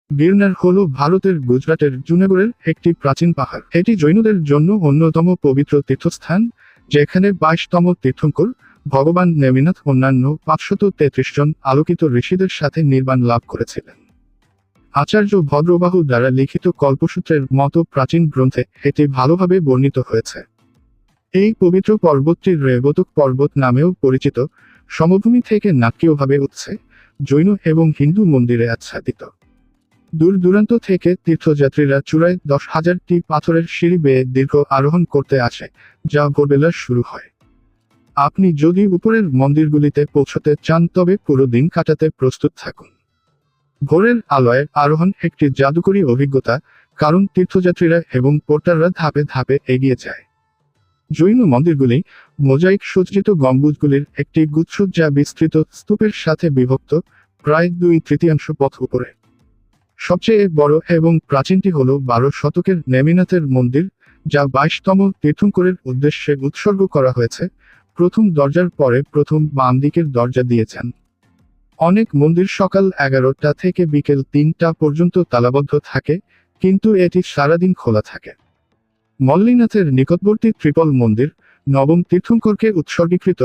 গিরনার হলো ভারতের গুজরাটের জুনাগড়ের একটি প্রাচীন পাহাড়। এটি জৈনদের জন্য অন্যতম পবিত্র তীর্থস্থান, যেখানে 22তম তীর্থঙ্কর ভগবান নেমিনাথ অন্যান্য 533 জন আলোকিত ঋষিদের সাথে নির্বাণ লাভ করেছিলেন। আচার্য ভদ্রবাহু দ্বারা লিখিত কল্পসূত্রের মতো প্রাচীন গ্রন্থে এটি ভালোভাবে বর্ণিত হয়েছে। এই পবিত্র পর্বতটি রেবতক পর্বত নামেও পরিচিত, সমভূমি থেকে নাটকীয়ভাবে উঠছে, জৈন এবং হিন্দু মন্দিরে আচ্ছাদিত। দূর দূরান্ত থেকে তীর্থযাত্রীরা চূড়ায় 10,000টি পাথরের সিঁড়ি বেয়ে দীর্ঘ আরোহণ করতে আসে, যা ভোরবেলা শুরু হয়। আপনি যদি উপরের মন্দিরগুলিতে পৌঁছতে চান তবে পুরো দিন কাটাতে প্রস্তুত থাকুন। ভোরের আলোয় আরোহণ একটি জাদুকরী অভিজ্ঞতা, কারণ তীর্থযাত্রীরা এবং পোর্টাররা ধাপে ধাপে এগিয়ে যায়। জৈন মন্দিরগুলি মোজাইক সজ্জিত গম্বুজগুলির একটি গুচ্ছ, যা বিস্তৃত স্তূপের সাথে বিভক্ত, প্রায় 2/3 পথ উপরে। সবচেয়ে বড় এবং প্রাচীনটি হল 12 শতকের নেমিনাথের মন্দির, যা 22তম তীর্থঙ্করের উদ্দেশ্যে উৎসর্গ করা হয়েছে। প্রথম দরজার পরে প্রথম বাম দিকের দরজা দিয়েছেন। অনেক মন্দির সকাল 11টা থেকে বিকেল 3টা পর্যন্ত তালাবদ্ধ থাকে, কিন্তু এটি সারাদিন খোলা থাকে। মল্লিনাথের নিকটবর্তী ত্রিপল মন্দির, নবম তীর্থঙ্করকে উৎসর্গীকৃত,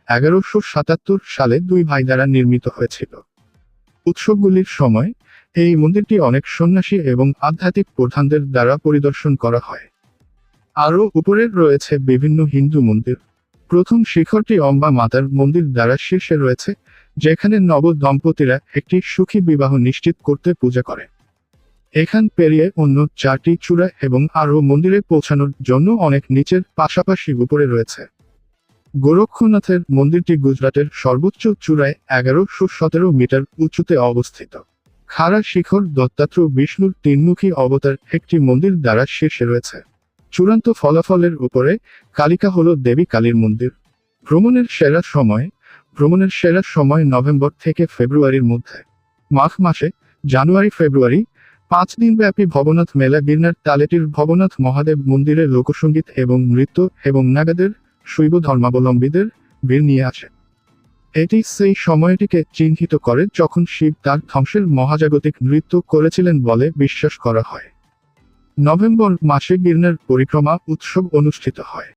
1177 সালে 2 ভাই দ্বারা নির্মিত হয়েছিল। উৎসবগুলির সময় এই মন্দিরটি অনেক সন্ন্যাসী এবং আধ্যাত্মিক প্রধানদের দ্বারা পরিদর্শন করা হয়। আরও উপরে রয়েছে বিভিন্ন হিন্দু মন্দির। প্রথম শিখরটি অম্বা মাতার মন্দির দ্বারা শীর্ষে রয়েছে, যেখানে নব দম্পতিরা একটি সুখী বিবাহ নিশ্চিত করতে পূজা করে। এখান পেরিয়ে অন্য 4টি চূড়া এবং আরও মন্দিরে পৌঁছানোর জন্য অনেক নিচের পাশাপাশি উপরে রয়েছে। গোরক্ষনাথের মন্দিরটি গুজরাটের সর্বোচ্চ চূড়ায় 1117 মিটার উঁচুতে অবস্থিত। খাড়া শিখর দত্তাত্র বিষ্ণুর তিনমুখী অবতার একটি মন্দির দ্বারা শীর্ষে রয়েছে। চূড়ান্ত ফলাফলের উপরে কালিকা হল দেবী কালীর মন্দির। ভ্রমণের সেরা সময় নভেম্বর থেকে ফেব্রুয়ারির মধ্যে। মাঘ মাসে জানুয়ারি-ফেব্রুয়ারি 5 দিনব্যাপী ভবনাথ মেলা গিরনার তালেটির ভবনাথ মহাদেব মন্দিরে লোকসঙ্গীত এবং নৃত্য এবং নাগাদের শৈব ধর্মাবলম্বীদের ভিড় নিয়ে আসে। এটি সেই সময়টিকে চিহ্নিত করে যখন শিব তার ধ্বংসের মহাজাগতিক নৃত্য করেছিলেন বলে বিশ্বাস করা হয়। নভেম্বর মাসে গিরনার পরিক্রমা উৎসব অনুষ্ঠিত হয়।